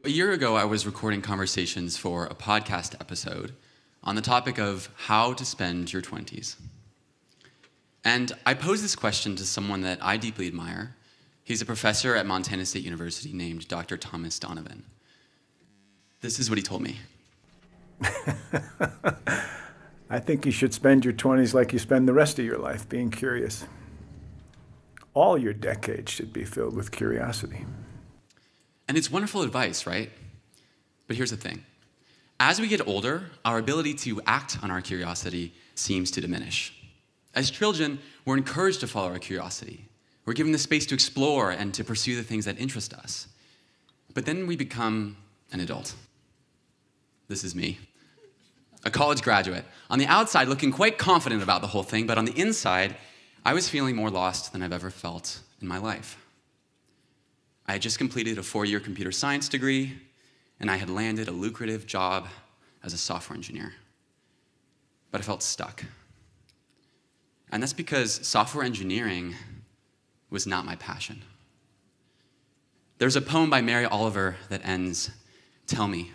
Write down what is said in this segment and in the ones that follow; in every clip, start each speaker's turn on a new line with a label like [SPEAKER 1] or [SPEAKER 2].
[SPEAKER 1] A year ago, I was recording conversations for a podcast episode on the topic of how to spend your 20s. And I posed this question to someone that I deeply admire. He's a professor at Montana State University named Dr. Thomas Donovan. This is what he told me.
[SPEAKER 2] I think you should spend your 20s like you spend the rest of your life, being curious. All your decades should be filled with curiosity.
[SPEAKER 1] And it's wonderful advice, right? But here's the thing. As we get older, our ability to act on our curiosity seems to diminish. As children, we're encouraged to follow our curiosity. We're given the space to explore and to pursue the things that interest us. But then we become an adult. This is me. A college graduate. On the outside, looking quite confident about the whole thing, but on the inside, I was feeling more lost than I've ever felt in my life. I had just completed a 4-year computer science degree, and I had landed a lucrative job as a software engineer. But I felt stuck. And that's because software engineering was not my passion. There's a poem by Mary Oliver that ends, "Tell me,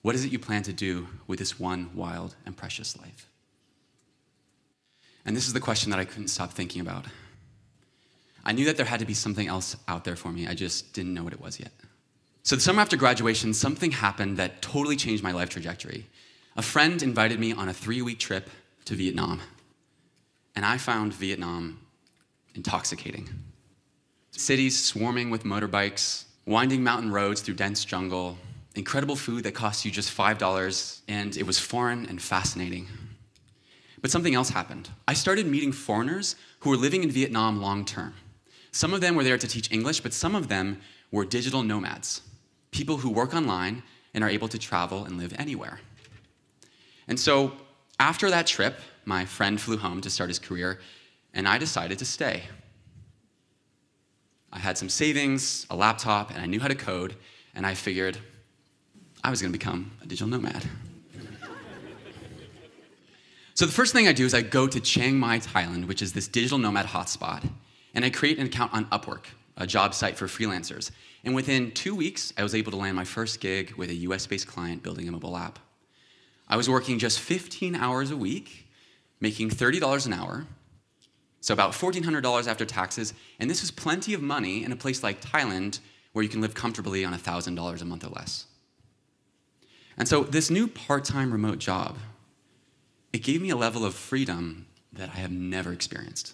[SPEAKER 1] what is it you plan to do with this one wild and precious life?" And this is the question that I couldn't stop thinking about. I knew that there had to be something else out there for me. I just didn't know what it was yet. So the summer after graduation, something happened that totally changed my life trajectory. A friend invited me on a 3-week trip to Vietnam. And I found Vietnam intoxicating. Cities swarming with motorbikes, winding mountain roads through dense jungle, incredible food that cost you just $5, and it was foreign and fascinating. But something else happened. I started meeting foreigners who were living in Vietnam long term. Some of them were there to teach English, but some of them were digital nomads, people who work online and are able to travel and live anywhere. And so after that trip, my friend flew home to start his career, and I decided to stay. I had some savings, a laptop, and I knew how to code, and I figured I was going to become a digital nomad. So the first thing I do is I go to Chiang Mai, Thailand, which is this digital nomad hotspot, and I create an account on Upwork, a job site for freelancers. And within 2 weeks, I was able to land my first gig with a US-based client building a mobile app. I was working just 15 hours a week, making $30 an hour, so about $1,400 after taxes, and this was plenty of money in a place like Thailand where you can live comfortably on $1,000 a month or less. And so this new part-time remote job, it gave me a level of freedom that I have never experienced.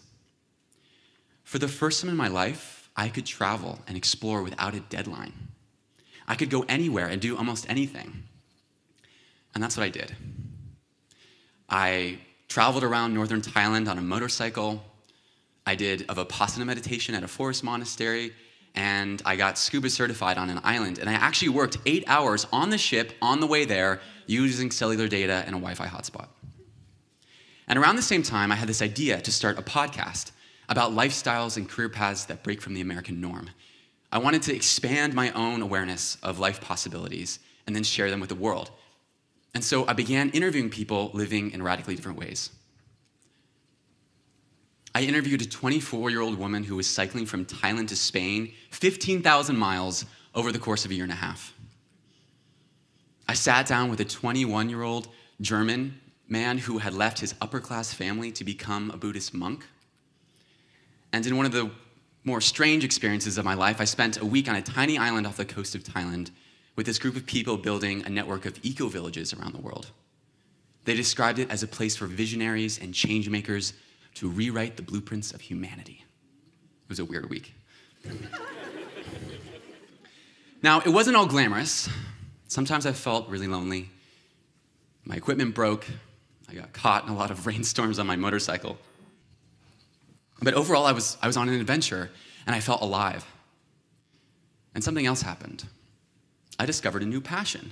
[SPEAKER 1] For the first time in my life, I could travel and explore without a deadline. I could go anywhere and do almost anything. And that's what I did. I traveled around northern Thailand on a motorcycle. I did a Vipassana meditation at a forest monastery, and I got scuba certified on an island. And I actually worked 8 hours on the ship on the way there using cellular data and a Wi-Fi hotspot. And around the same time, I had this idea to start a podcast about lifestyles and career paths that break from the American norm. I wanted to expand my own awareness of life possibilities and then share them with the world. And so I began interviewing people living in radically different ways. I interviewed a 24-year-old woman who was cycling from Thailand to Spain, 15,000 miles over the course of a year and a half. I sat down with a 21-year-old German man who had left his upper-class family to become a Buddhist monk. And in one of the more strange experiences of my life, I spent a week on a tiny island off the coast of Thailand with this group of people building a network of eco-villages around the world. They described it as a place for visionaries and change makers to rewrite the blueprints of humanity. It was a weird week. Now, it wasn't all glamorous. Sometimes I felt really lonely. My equipment broke. I got caught in a lot of rainstorms on my motorcycle. But overall, I was on an adventure, and I felt alive. And something else happened. I discovered a new passion,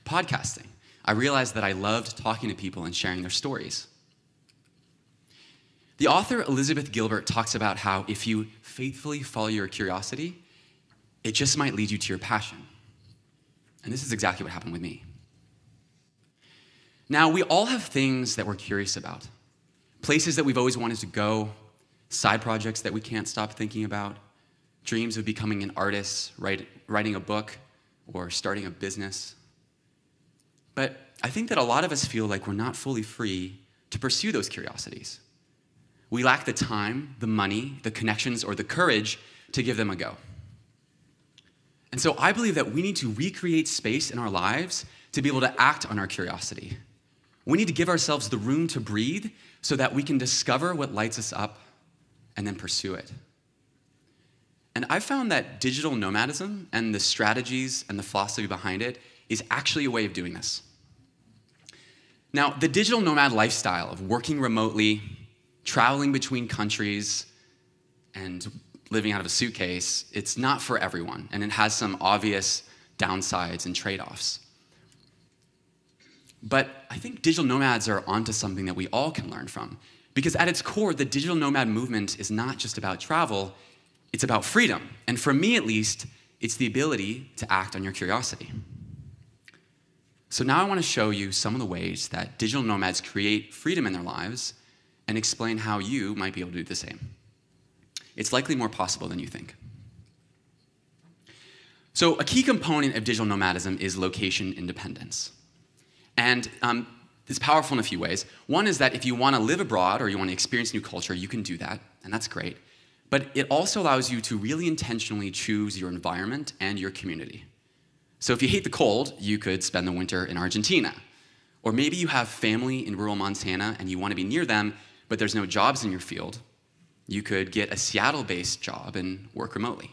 [SPEAKER 1] podcasting. I realized that I loved talking to people and sharing their stories. The author Elizabeth Gilbert talks about how if you faithfully follow your curiosity, it just might lead you to your passion. And this is exactly what happened with me. Now, we all have things that we're curious about, places that we've always wanted to go, side projects that we can't stop thinking about, dreams of becoming an artist, writing a book, or starting a business. But I think that a lot of us feel like we're not fully free to pursue those curiosities. We lack the time, the money, the connections, or the courage to give them a go. And so I believe that we need to recreate space in our lives to be able to act on our curiosity. We need to give ourselves the room to breathe so that we can discover what lights us up and then pursue it. And I've found that digital nomadism and the strategies and the philosophy behind it is actually a way of doing this. Now, the digital nomad lifestyle of working remotely, traveling between countries, and living out of a suitcase, it's not for everyone, and it has some obvious downsides and trade-offs. But I think digital nomads are onto something that we all can learn from, because at its core, the digital nomad movement is not just about travel, it's about freedom. And for me, at least, it's the ability to act on your curiosity. So now I want to show you some of the ways that digital nomads create freedom in their lives and explain how you might be able to do the same. It's likely more possible than you think. So a key component of digital nomadism is location independence. And it's powerful in a few ways. One is that if you want to live abroad or you want to experience new culture, you can do that, and that's great. But it also allows you to really intentionally choose your environment and your community. So if you hate the cold, you could spend the winter in Argentina. Or maybe you have family in rural Montana and you want to be near them, but there's no jobs in your field. You could get a Seattle-based job and work remotely.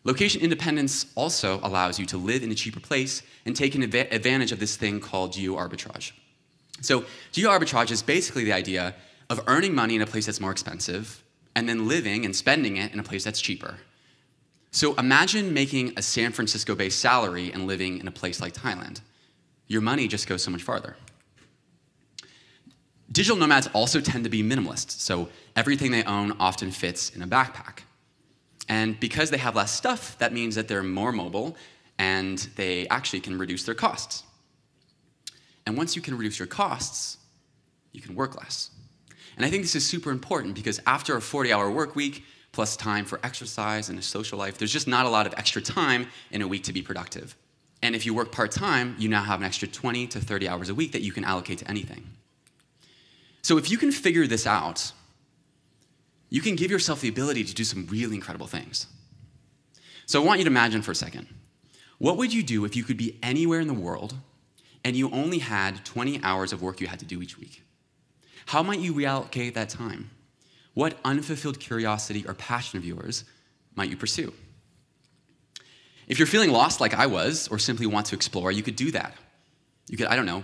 [SPEAKER 1] Location independence also allows you to live in a cheaper place and take advantage of this thing called geoarbitrage. So geoarbitrage is basically the idea of earning money in a place that's more expensive and then living and spending it in a place that's cheaper. So imagine making a San Francisco-based salary and living in a place like Thailand. Your money just goes so much farther. Digital nomads also tend to be minimalists, so everything they own often fits in a backpack. And because they have less stuff, that means that they're more mobile and they actually can reduce their costs. And once you can reduce your costs, you can work less. And I think this is super important because after a 40-hour work week, plus time for exercise and a social life, there's just not a lot of extra time in a week to be productive. And if you work part-time, you now have an extra 20 to 30 hours a week that you can allocate to anything. So if you can figure this out, you can give yourself the ability to do some really incredible things. So I want you to imagine for a second, what would you do if you could be anywhere in the world and you only had 20 hours of work you had to do each week? How might you reallocate that time? What unfulfilled curiosity or passion of yours might you pursue? If you're feeling lost like I was, or simply want to explore, you could do that. You could, I don't know,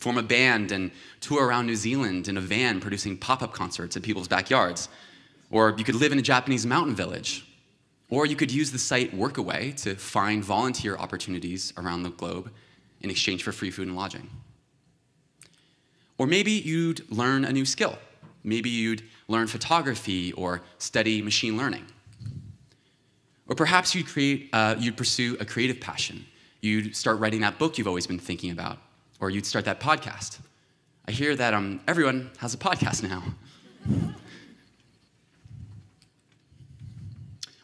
[SPEAKER 1] form a band and tour around New Zealand in a van producing pop-up concerts in people's backyards. Or you could live in a Japanese mountain village. Or you could use the site Workaway to find volunteer opportunities around the globe in exchange for free food and lodging. Or maybe you'd learn a new skill. Maybe you'd learn photography or study machine learning. Or perhaps you'd pursue a creative passion. You'd start writing that book you've always been thinking about. Or you'd start that podcast. I hear that everyone has a podcast now.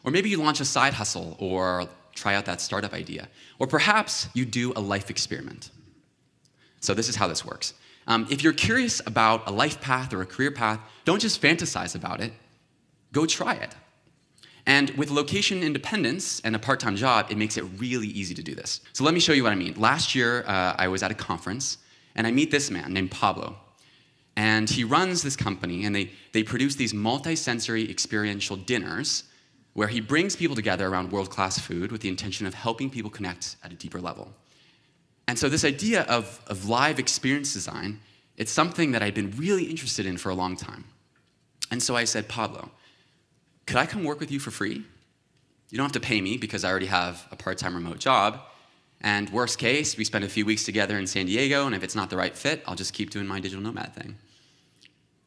[SPEAKER 1] Or maybe you launch a side hustle or try out that startup idea. Or perhaps you do a life experiment. So this is how this works. If you're curious about a life path or a career path, don't just fantasize about it. Go try it. And with location independence and a part-time job, it makes it really easy to do this. So let me show you what I mean. Last year, I was at a conference, and I meet this man named Pablo. And he runs this company, and they produce these multi-sensory experiential dinners where he brings people together around world-class food with the intention of helping people connect at a deeper level. And so this idea of live experience design, it's something that I'd been really interested in for a long time. And so I said, Pablo, could I come work with you for free? You don't have to pay me because I already have a part-time remote job. And worst case, we spend a few weeks together in San Diego, and if it's not the right fit, I'll just keep doing my digital nomad thing.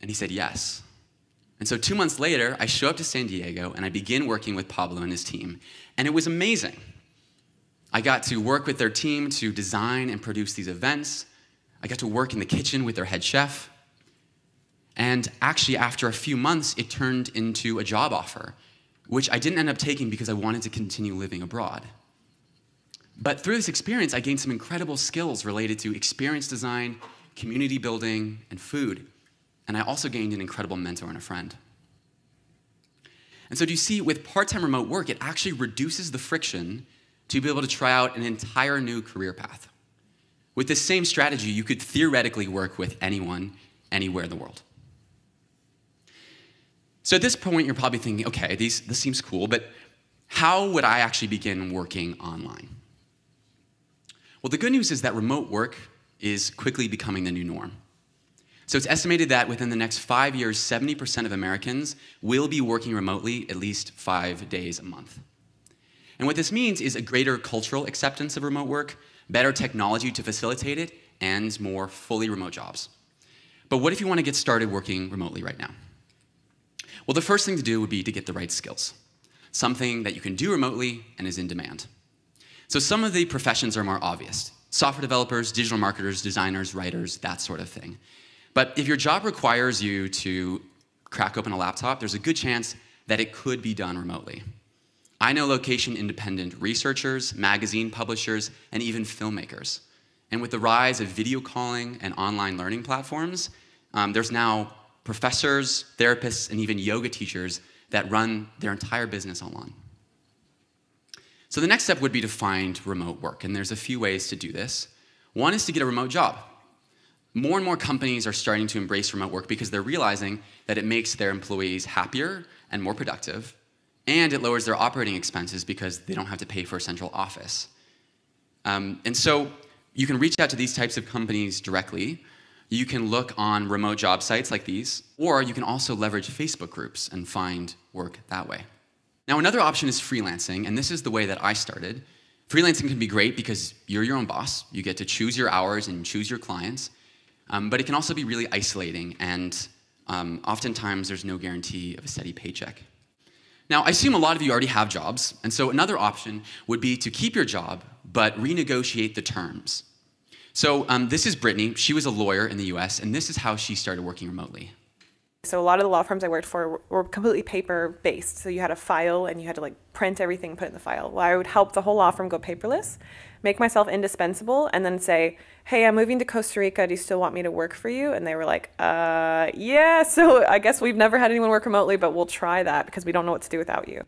[SPEAKER 1] And he said yes. And so 2 months later, I show up to San Diego, and I begin working with Pablo and his team. And it was amazing. I got to work with their team to design and produce these events. I got to work in the kitchen with their head chef. And actually, after a few months, it turned into a job offer, which I didn't end up taking because I wanted to continue living abroad. But through this experience, I gained some incredible skills related to experience design, community building, and food. And I also gained an incredible mentor and a friend. And so do you see, with part-time remote work, it actually reduces the friction to be able to try out an entire new career path. With this same strategy, you could theoretically work with anyone, anywhere in the world. So at this point, you're probably thinking, okay, this seems cool, but how would I actually begin working online? Well, the good news is that remote work is quickly becoming the new norm. So it's estimated that within the next 5 years, 70% of Americans will be working remotely at least 5 days a month. And what this means is a greater cultural acceptance of remote work, better technology to facilitate it, and more fully remote jobs. But what if you want to get started working remotely right now? Well, the first thing to do would be to get the right skills, something that you can do remotely and is in demand. So some of the professions are more obvious: software developers, digital marketers, designers, writers, that sort of thing. But if your job requires you to crack open a laptop, there's a good chance that it could be done remotely. I know location-independent researchers, magazine publishers, and even filmmakers. And with the rise of video calling and online learning platforms, there's now professors, therapists, and even yoga teachers that run their entire business online. So the next step would be to find remote work, and there's a few ways to do this. One is to get a remote job. More and more companies are starting to embrace remote work because they're realizing that it makes their employees happier and more productive, and it lowers their operating expenses because they don't have to pay for a central office. And so you can reach out to these types of companies directly. You can look on remote job sites like these, or you can also leverage Facebook groups and find work that way. Now, another option is freelancing, and this is the way that I started. Freelancing can be great because you're your own boss. You get to choose your hours and choose your clients. But it can also be really isolating, and oftentimes there's no guarantee of a steady paycheck. Now, I assume a lot of you already have jobs, and so another option would be to keep your job, but renegotiate the terms. So this is Brittany. She was a lawyer in the US, and this is how she started working remotely.
[SPEAKER 3] So a lot of the law firms I worked for were completely paper-based. So you had a file, and you had to print everything, put it in the file. Well, I would help the whole law firm go paperless, make myself indispensable, and then say, hey, I'm moving to Costa Rica. Do you still want me to work for you? And they were like, yeah. So I guess we've never had anyone work remotely, but we'll try that because we don't know what to do without you.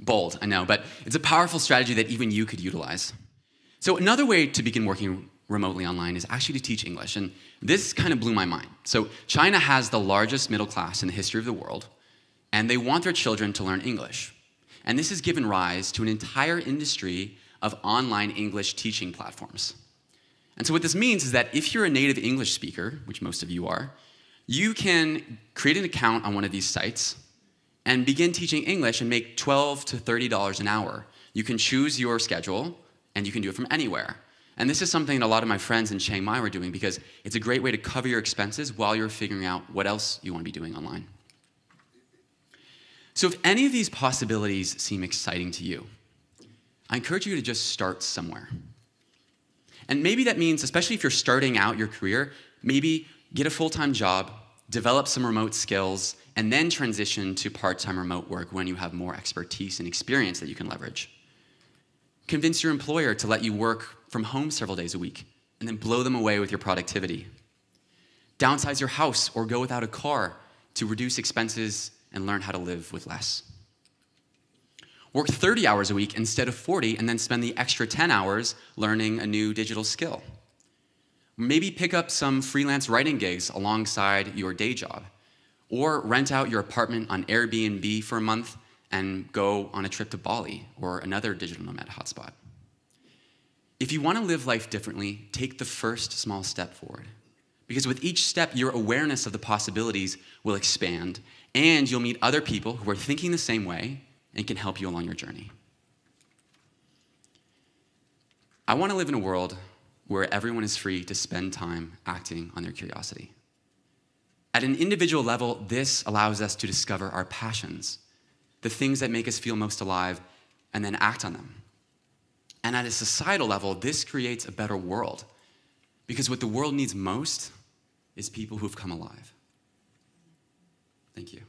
[SPEAKER 1] Bold, I know, but it's a powerful strategy that even you could utilize. So another way to begin working remotely online is actually to teach English, and this kind of blew my mind. So China has the largest middle class in the history of the world, and they want their children to learn English. And this has given rise to an entire industry of online English teaching platforms. And so what this means is that if you're a native English speaker, which most of you are, you can create an account on one of these sites and begin teaching English and make $12 to $30 an hour. You can choose your schedule, and you can do it from anywhere. And this is something that a lot of my friends in Chiang Mai were doing because it's a great way to cover your expenses while you're figuring out what else you want to be doing online. So if any of these possibilities seem exciting to you, I encourage you to just start somewhere. And maybe that means, especially if you're starting out your career, maybe get a full-time job, develop some remote skills, and then transition to part-time remote work when you have more expertise and experience that you can leverage. Convince your employer to let you work from home several days a week, and then blow them away with your productivity. Downsize your house or go without a car to reduce expenses and learn how to live with less. Work 30 hours a week instead of 40, and then spend the extra 10 hours learning a new digital skill. Maybe pick up some freelance writing gigs alongside your day job, or rent out your apartment on Airbnb for a month and go on a trip to Bali or another digital nomad hotspot. If you want to live life differently, take the first small step forward. Because with each step, your awareness of the possibilities will expand, and you'll meet other people who are thinking the same way and can help you along your journey. I want to live in a world where everyone is free to spend time acting on their curiosity. At an individual level, this allows us to discover our passions, the things that make us feel most alive, and then act on them. And at a societal level, this creates a better world, because what the world needs most is people who've come alive. Thank you.